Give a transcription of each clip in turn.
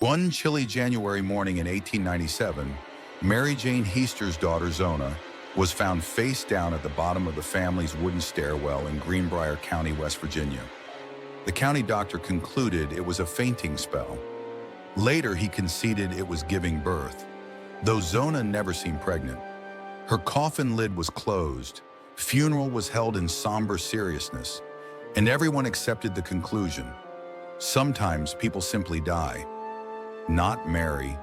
One chilly January morning in 1897, Mary Jane Heaster's daughter Zona was found face down at the bottom of the family's wooden stairwell in Greenbrier County, West Virginia. The county doctor concluded it was a fainting spell. Later, he conceded it was giving birth, though Zona never seemed pregnant. Her coffin lid was closed, funeral was held in somber seriousness, and everyone accepted the conclusion. Sometimes people simply die. Not Mary.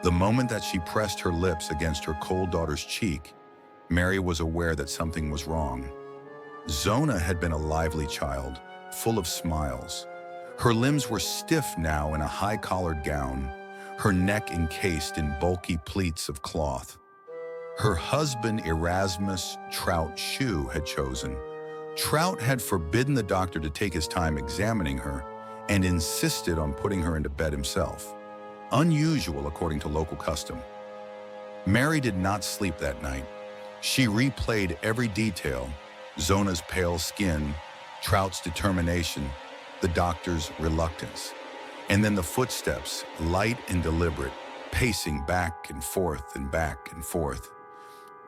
The moment that she pressed her lips against her cold daughter's cheek, Mary was aware that something was wrong. Zona had been a lively child, full of smiles. Her limbs were stiff now in a high-collared gown, her neck encased in bulky pleats of cloth. Her husband Erasmus Trout Shue had chosen. Trout had forbidden the doctor to take his time examining her and insisted on putting her into bed himself. Unusual according to local custom. Mary did not sleep that night. She replayed every detail: Zona's pale skin, Trout's determination, the doctor's reluctance, and then the footsteps, light and deliberate, pacing back and forth and back and forth.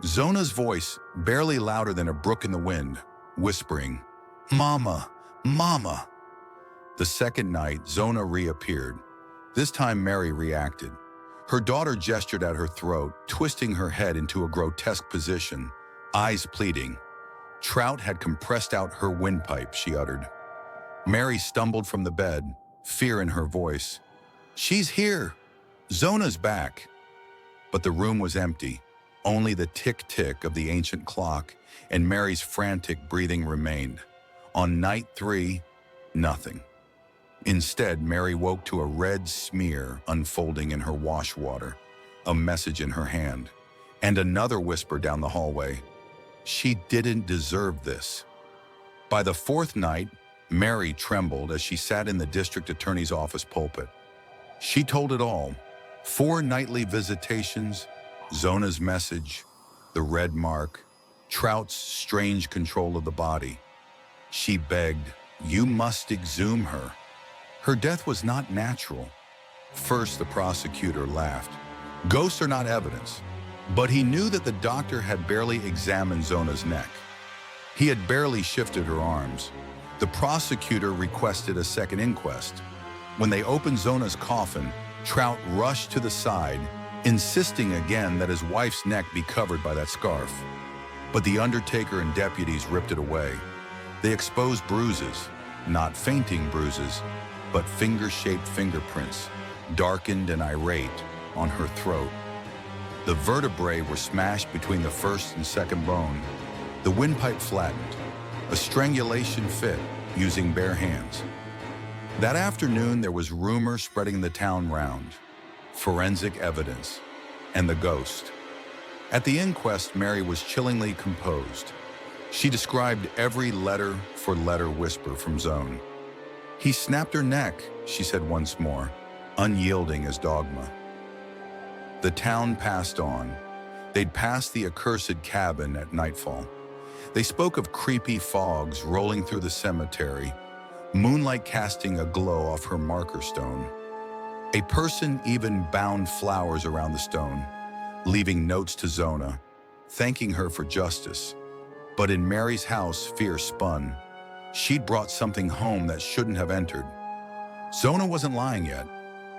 Zona's voice, barely louder than a brook in the wind, whispering, "Mama, Mama." The second night, Zona reappeared. This time Mary reacted. Her daughter gestured at her throat, twisting her head into a grotesque position, eyes pleading. Trout had compressed out her windpipe, she uttered. Mary stumbled from the bed, fear in her voice. "She's here! Zona's back!" But the room was empty. Only the tick-tick of the ancient clock and Mary's frantic breathing remained. On night 3, nothing. Instead, Mary woke to a red smear unfolding in her wash water, a message in her hand, and another whisper down the hallway. She didn't deserve this. By the 4th night, Mary trembled as she sat in the district attorney's office pulpit. She told it all: 4 nightly visitations, Zona's message, the red mark, Trout's strange control of the body. She begged, "You must exhume her." Her death was not natural. First, the prosecutor laughed. Ghosts are not evidence. But he knew that the doctor had barely examined Zona's neck. He had barely shifted her arms. The prosecutor requested a second inquest. When they opened Zona's coffin, Trout rushed to the side, insisting again that his wife's neck be covered by that scarf. But the undertaker and deputies ripped it away. They exposed bruises, not fainting bruises, but finger-shaped fingerprints, darkened and irate, on her throat. The vertebrae were smashed between the first and second bone, the windpipe flattened, a strangulation fit using bare hands. That afternoon, there was rumor spreading the town round: forensic evidence, and the ghost. At the inquest, Mary was chillingly composed. She described every letter-for-letter whisper from Zone. "He snapped her neck," she said once more, unyielding as dogma. The town passed on. They'd passed the accursed cabin at nightfall. They spoke of creepy fogs rolling through the cemetery, moonlight casting a glow off her marker stone. A person even bound flowers around the stone, leaving notes to Zona, thanking her for justice. But in Mary's house, fear spun. She'd brought something home that shouldn't have entered. Zona wasn't lying yet,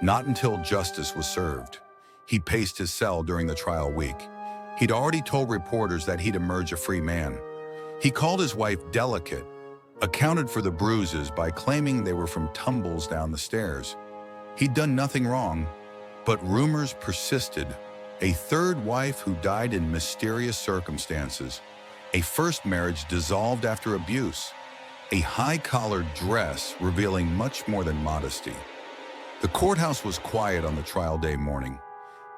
not until justice was served. He paced his cell during the trial week. He'd already told reporters that he'd emerge a free man. He called his wife delicate, accounted for the bruises by claiming they were from tumbles down the stairs. He'd done nothing wrong, but rumors persisted. A third wife who died in mysterious circumstances. A first marriage dissolved after abuse. A high-collared dress revealing much more than modesty. The courthouse was quiet on the trial day morning.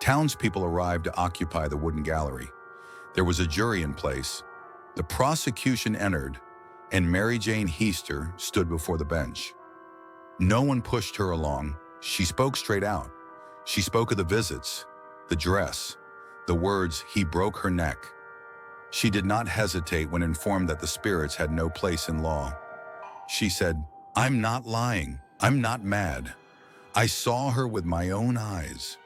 Townspeople arrived to occupy the wooden gallery. There was a jury in place. The prosecution entered, and Mary Jane Heaster stood before the bench. No one pushed her along. She spoke straight out. She spoke of the visits, the dress, the words, "He broke her neck." She did not hesitate when informed that the spirits had no place in law. She said, "I'm not lying. I'm not mad. I saw her with my own eyes.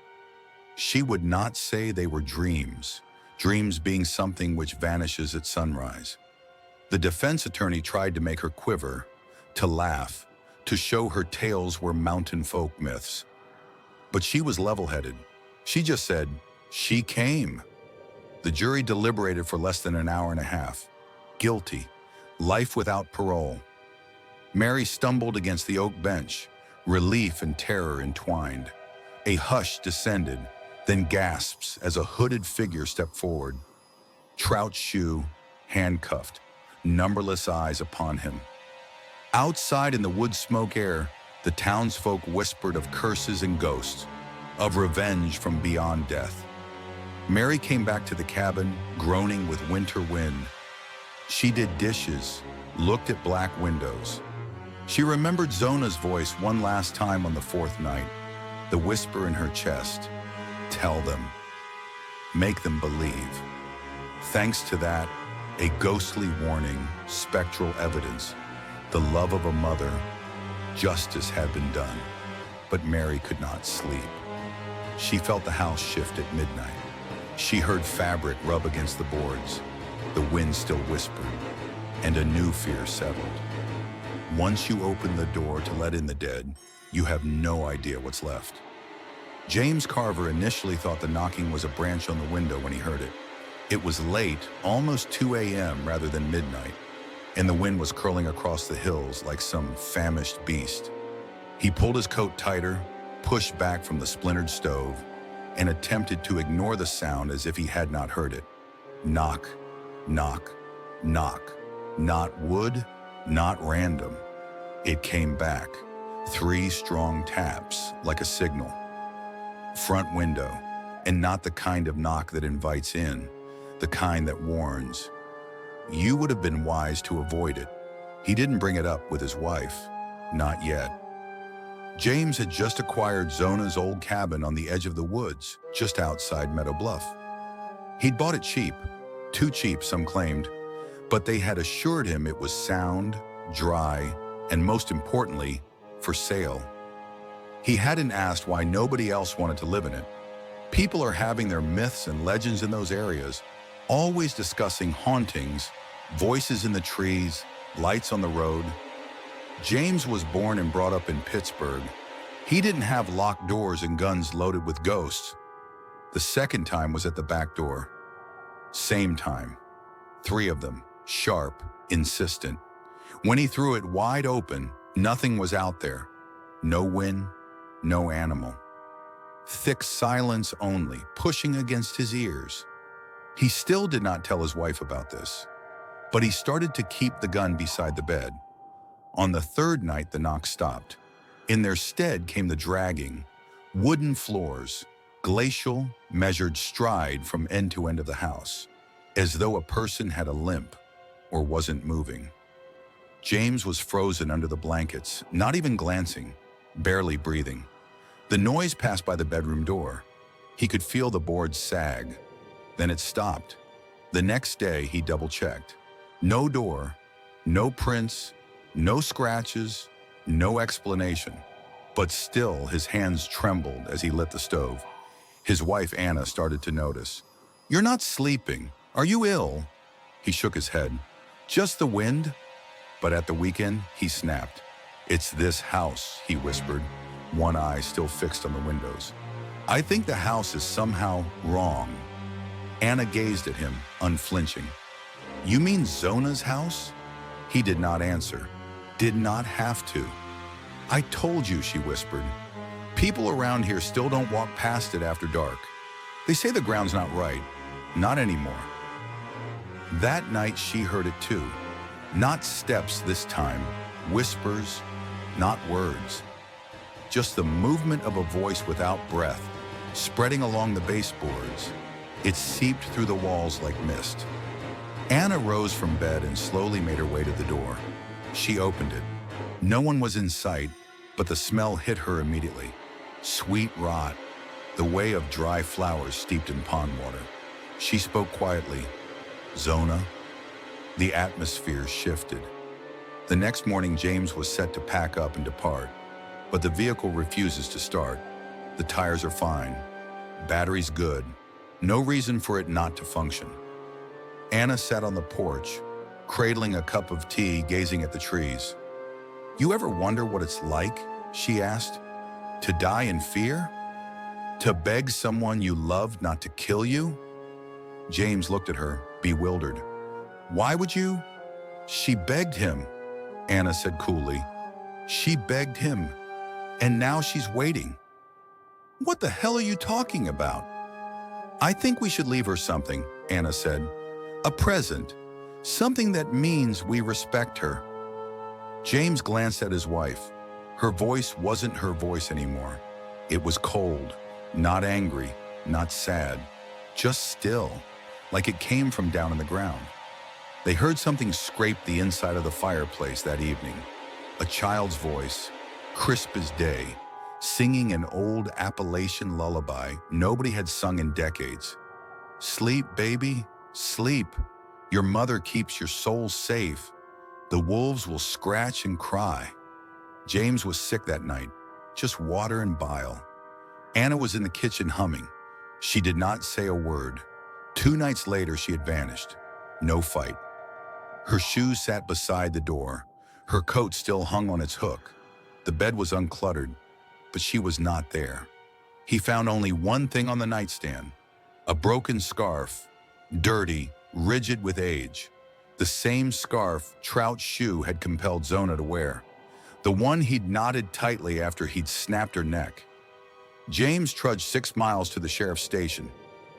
She would not say they were dreams, dreams being something which vanishes at sunrise. The defense attorney tried to make her quiver, to laugh, to show her tales were mountain folk myths. But she was level-headed. She just said, "She came." The jury deliberated for less than an hour and a half. Guilty. Life without parole. Mary stumbled against the oak bench, relief and terror entwined. A hush descended, then gasps as a hooded figure stepped forward. Trout Shue, handcuffed, numberless eyes upon him. Outside in the wood smoke air, the townsfolk whispered of curses and ghosts, of revenge from beyond death. Mary came back to the cabin, groaning with winter wind. She did dishes, looked at black windows. She remembered Zona's voice one last time on the fourth night, the whisper in her chest. Tell them. Make them believe. Thanks to that, a ghostly warning, spectral evidence, the love of a mother, justice had been done. But Mary could not sleep. She felt the house shift at midnight. She heard fabric rub against the boards. The wind still whispered, and a new fear settled. Once you open the door to let in the dead, you have no idea what's left. James Carver initially thought the knocking was a branch on the window when he heard it. It was late, almost 2 a.m. rather than midnight, and the wind was curling across the hills like some famished beast. He pulled his coat tighter, pushed back from the splintered stove, and attempted to ignore the sound as if he had not heard it. Knock, knock, knock. Not wood, not random. It came back. 3 strong taps, like a signal. Front window, and not the kind of knock that invites in, the kind that warns. You would have been wise to avoid it. He didn't bring it up with his wife. Not yet. James had just acquired Zona's old cabin on the edge of the woods, just outside Meadow Bluff. He'd bought it cheap, too cheap, some claimed, but they had assured him it was sound, dry, and most importantly, for sale. He hadn't asked why nobody else wanted to live in it. People are having their myths and legends in those areas, always discussing hauntings, voices in the trees, lights on the road. James was born and brought up in Pittsburgh. He didn't have locked doors and guns loaded with ghosts. The second time was at the back door. Same time. 3 of them, sharp, insistent. When he threw it wide open, nothing was out there. No wind, no animal. Thick silence only, pushing against his ears. He still did not tell his wife about this, but he started to keep the gun beside the bed. On the 3rd night, the knock stopped. In their stead came the dragging. Wooden floors, glacial, measured stride from end to end of the house, as though a person had a limp or wasn't moving. James was frozen under the blankets, not even glancing, barely breathing. The noise passed by the bedroom door. He could feel the boards sag. Then it stopped. The next day, he double-checked. No door, no prints, no scratches, no explanation. But still, his hands trembled as he lit the stove. His wife, Anna, started to notice. "You're not sleeping. Are you ill?" He shook his head. "Just the wind?" But at the weekend, he snapped. "It's this house," he whispered, one eye still fixed on the windows. "I think the house is somehow wrong." Anna gazed at him, unflinching. "You mean Zona's house?" He did not answer. Did not have to. "I told you," she whispered. "People around here still don't walk past it after dark. They say the ground's not right. Not anymore." That night she heard it too. Not steps this time, whispers, not words. Just the movement of a voice without breath, spreading along the baseboards. It seeped through the walls like mist. Anna rose from bed and slowly made her way to the door. She opened it. No one was in sight, but the smell hit her immediately. Sweet rot, the way of dry flowers steeped in pond water. She spoke quietly. "Zona?" The atmosphere shifted. The next morning, James was set to pack up and depart. but the vehicle refuses to start. The tires are fine. Battery's good. No reason for it not to function. Anna sat on the porch, cradling a cup of tea, gazing at the trees. "You ever wonder what it's like?" she asked. "To die in fear? To beg someone you love not to kill you?" James looked at her, bewildered. "Why would you?" "She begged him," Anna said coolly. "She begged him, and now she's waiting." "What the hell are you talking about?" "I think we should leave her something," Anna said. "A present, something that means we respect her." James glanced at his wife. Her voice wasn't her voice anymore. It was cold, not angry, not sad, just still, like it came from down in the ground. They heard something scrape the inside of the fireplace that evening. A child's voice, crisp as day, singing an old Appalachian lullaby nobody had sung in decades. "Sleep, baby, sleep. Your mother keeps your soul safe. The wolves will scratch and cry." James was sick that night, just water and bile. Anna was in the kitchen humming. She did not say a word. 2 nights later, she had vanished. No fight. Her shoes sat beside the door. Her coat still hung on its hook. The bed was uncluttered, but she was not there. He found only one thing on the nightstand: a broken scarf, dirty, rigid with age. The same scarf Trout Shue had compelled Zona to wear. The one he'd knotted tightly after he'd snapped her neck. James trudged 6 miles to the sheriff's station.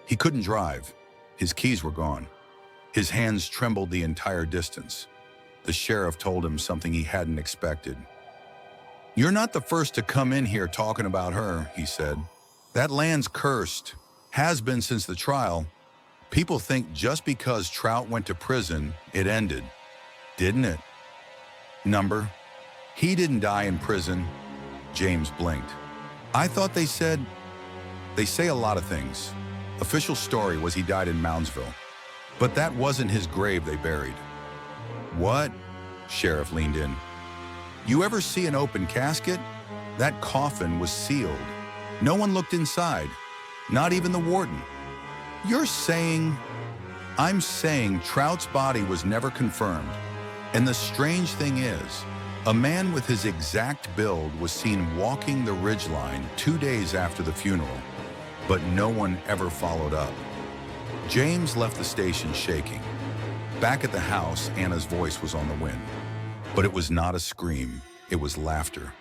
He couldn't drive. His keys were gone. His hands trembled the entire distance. The sheriff told him something he hadn't expected. "You're not the first to come in here talking about her," he said. "That land's cursed. Has been since the trial. People think just because Trout went to prison, it ended. Didn't it?" "Number? He didn't die in prison." James blinked. "I thought they said..." "They say a lot of things. Official story was he died in Moundsville. But that wasn't his grave they buried." "What?" Sheriff leaned in. "You ever see an open casket? That coffin was sealed. No one looked inside, not even the warden." "You're saying..." "I'm saying Trout's body was never confirmed. And the strange thing is, a man with his exact build was seen walking the ridgeline 2 days after the funeral, but no one ever followed up." James left the station shaking. Back at the house, Anna's voice was on the wind. But it was not a scream, it was laughter.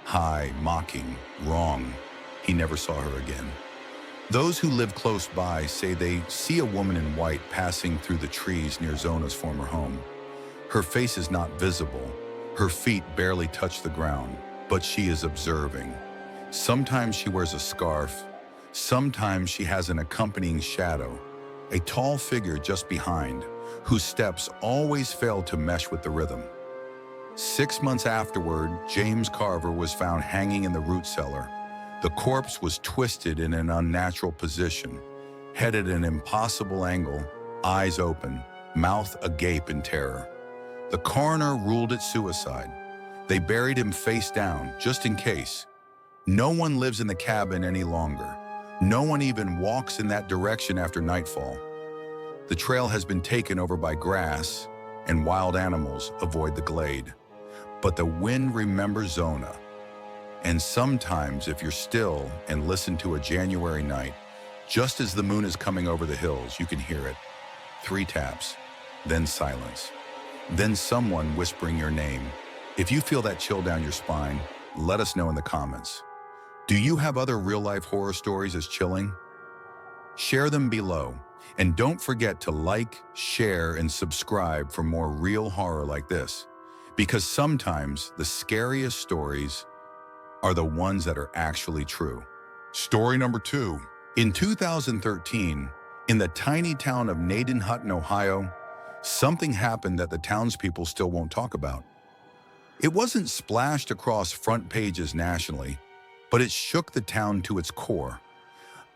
High, mocking, wrong. He never saw her again. Those who live close by say they see a woman in white passing through the trees near Zona's former home. Her face is not visible. Her feet barely touch the ground, but she is observing. Sometimes she wears a scarf. Sometimes she has an accompanying shadow, a tall figure just behind, whose steps always fail to mesh with the rhythm. 6 months afterward, James Carver was found hanging in the root cellar. The corpse was twisted in an unnatural position, head at an impossible angle, eyes open, mouth agape in terror. The coroner ruled it suicide. They buried him face down, just in case. No one lives in the cabin any longer. No one even walks in that direction after nightfall. The trail has been taken over by grass, and wild animals avoid the glade. But the wind remembers Zona. And sometimes, if you're still and listen to a January night, just as the moon is coming over the hills, you can hear it. 3 taps, then silence. Then someone whispering your name. If you feel that chill down your spine, let us know in the comments. Do you have other real-life horror stories as chilling? Share them below. And don't forget to like, share, and subscribe for more real horror like this. Because sometimes the scariest stories are the ones that are actually true. Story number 2. In 2013, in the tiny town of Gnadenhutten, Ohio, something happened that the townspeople still won't talk about. It wasn't splashed across front pages nationally, but it shook the town to its core.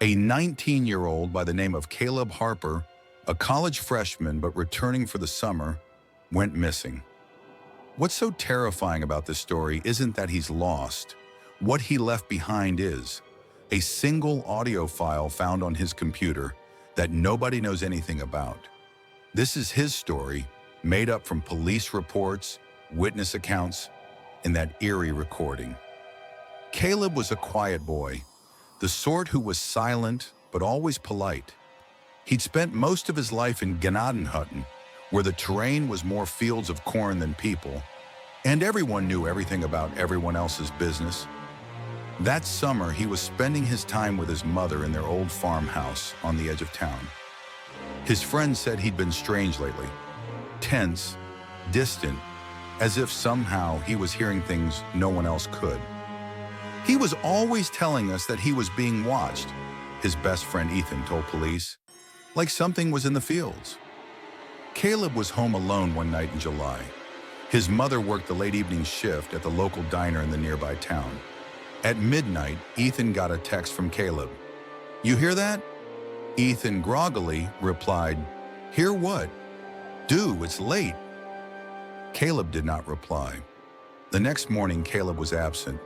A 19-year-old by the name of Caleb Harper, a college freshman but returning for the summer, went missing. What's so terrifying about this story isn't that he's lost. What he left behind is a single audio file found on his computer that nobody knows anything about. This is his story, made up from police reports, witness accounts, and that eerie recording. Caleb was a quiet boy, the sort who was silent but always polite. He'd spent most of his life in Gnadenhutten, where the terrain was more fields of corn than people, and everyone knew everything about everyone else's business. That summer, he was spending his time with his mother in their old farmhouse on the edge of town. His friends said he'd been strange lately, tense, distant, as if somehow he was hearing things no one else could. He was always telling us that he was being watched, his best friend Ethan told police, like something was in the fields. Caleb was home alone one night in July. His mother worked the late evening shift at the local diner in the nearby town. At midnight, Ethan got a text from Caleb. "You hear that?" Ethan groggily replied, "Hear what?" "Do, it's late." Caleb did not reply. The next morning, Caleb was absent.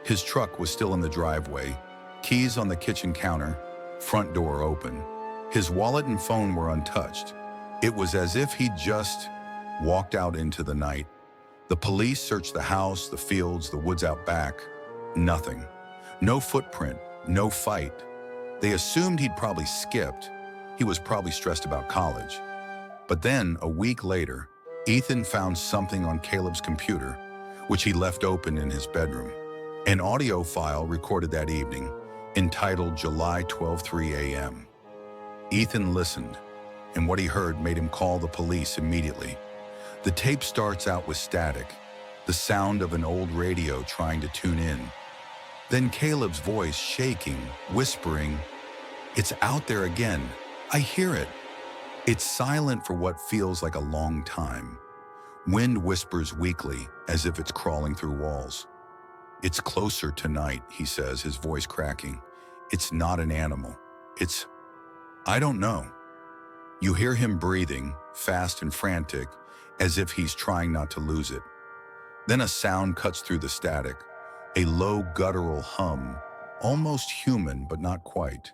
His truck was still in the driveway, keys on the kitchen counter, front door open. His wallet and phone were untouched. It was as if he'd just walked out into the night. The police searched the house, the fields, the woods out back. Nothing. No footprint, no fight. They assumed he'd probably skipped. He was probably stressed about college. But then, a week later, Ethan found something on Caleb's computer, which he left open in his bedroom. An audio file recorded that evening, entitled July 12:03 a.m. Ethan listened, and what he heard made him call the police immediately. The tape starts out with static, the sound of an old radio trying to tune in. Then Caleb's voice shaking, whispering, "It's out there again. I hear it." It's silent for what feels like a long time. Wind whispers weakly, as if it's crawling through walls. "It's closer tonight," he says, his voice cracking. "It's not an animal. It's... I don't know." You hear him breathing, fast and frantic, as if he's trying not to lose it. Then a sound cuts through the static, a low guttural hum, almost human but not quite.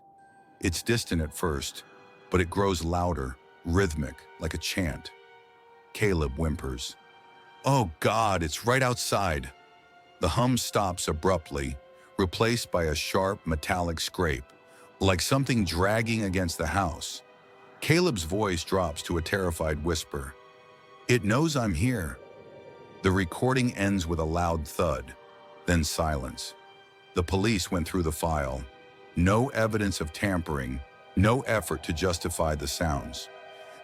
It's distant at first, but it grows louder, rhythmic, like a chant. Caleb whimpers. "Oh God, it's right outside." The hum stops abruptly, replaced by a sharp metallic scrape, like something dragging against the house. Caleb's voice drops to a terrified whisper. "It knows I'm here." The recording ends with a loud thud, then silence. The police went through the file. No evidence of tampering, no effort to justify the sounds.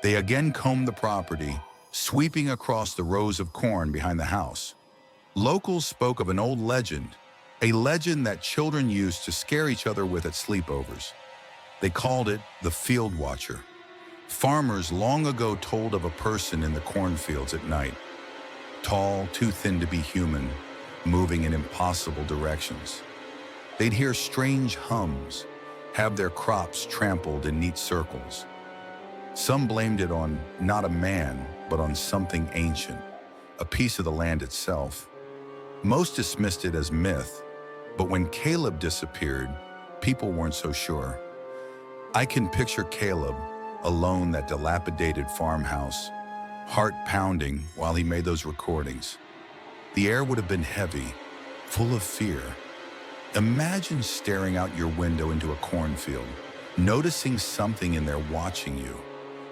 They again combed the property, sweeping across the rows of corn behind the house. Locals spoke of an old legend, a legend that children used to scare each other with at sleepovers. They called it the Field Watcher. Farmers long ago told of a person in the cornfields at night, tall, too thin to be human, moving in impossible directions. They'd hear strange hums, have their crops trampled in neat circles. Some blamed it on not a man, but on something ancient, a piece of the land itself. Most dismissed it as myth, but when Caleb disappeared, people weren't so sure. I can picture Caleb, alone in that dilapidated farmhouse, heart pounding while he made those recordings. The air would have been heavy, full of fear. Imagine staring out your window into a cornfield, noticing something in there watching you.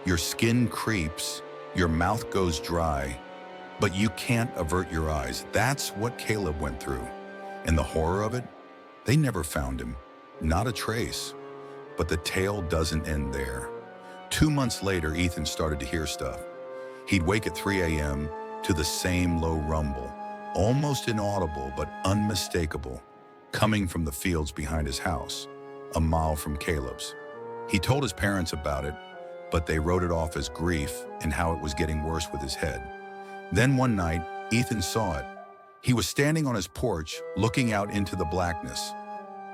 Your skin creeps, your mouth goes dry, but you can't avert your eyes. That's what Caleb went through. And the horror of it? They never found him, not a trace. But the tale doesn't end there. 2 months later, Ethan started to hear stuff. He'd wake at 3 a.m. to the same low rumble, almost inaudible but unmistakable, coming from the fields behind his house, a mile from Caleb's. He told his parents about it, but they wrote it off as grief and how it was getting worse with his head. Then one night, Ethan saw it. He was standing on his porch, looking out into the blackness,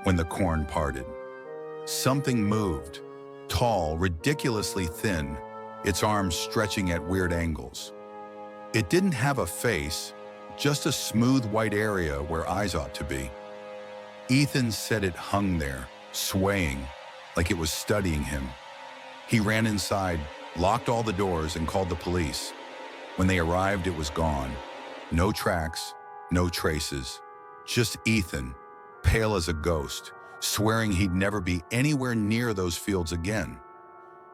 when the corn parted. Something moved, tall, ridiculously thin, its arms stretching at weird angles. It didn't have a face, just a smooth white area where eyes ought to be. Ethan said it hung there, swaying, like it was studying him. He ran inside, locked all the doors, and called the police. When they arrived, it was gone. No tracks, no traces. Just Ethan, pale as a ghost, swearing he'd never be anywhere near those fields again.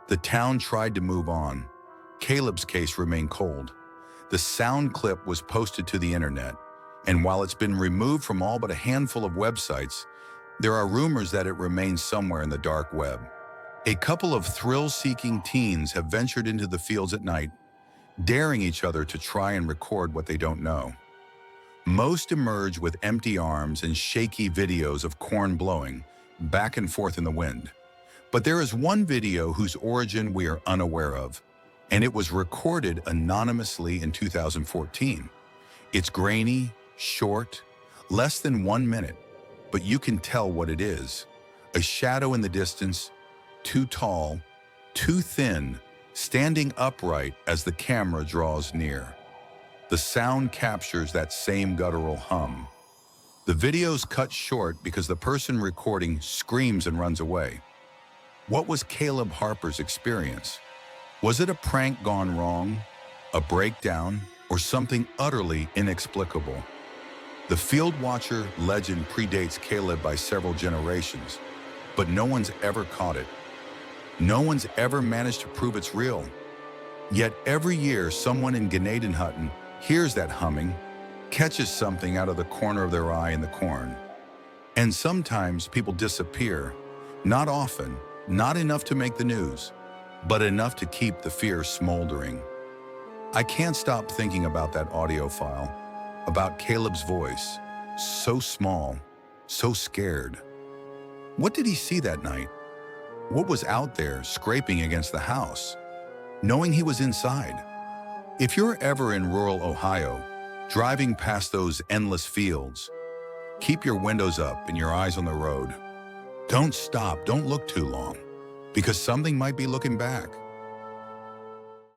The town tried to move on. Caleb's case remained cold. The sound clip was posted to the internet, and while it's been removed from all but a handful of websites, there are rumors that it remains somewhere in the dark web. A couple of thrill-seeking teens have ventured into the fields at night, daring each other to try and record what they don't know. Most emerge with empty arms and shaky videos of corn blowing back and forth in the wind. But there is one video whose origin we are unaware of, and it was recorded anonymously in 2014. It's grainy, short, less than 1 minute, but you can tell what it is. A shadow in the distance, too tall, too thin, standing upright as the camera draws near. The sound captures that same guttural hum. The video's cut short because the person recording screams and runs away. What was Caleb Harper's experience? Was it a prank gone wrong, a breakdown, or something utterly inexplicable? The Field Watcher legend predates Caleb by several generations, but no one's ever caught it. No one's ever managed to prove it's real. Yet every year, someone in Gnadenhutten hears that humming, catches something out of the corner of their eye in the corn. And sometimes people disappear, not often, not enough to make the news, but enough to keep the fear smoldering. I can't stop thinking about that audio file, about Caleb's voice, so small, so scared. What did he see that night? What was out there scraping against the house, knowing he was inside? If you're ever in rural Ohio, driving past those endless fields, keep your windows up and your eyes on the road. Don't stop, don't look too long, because something might be looking back.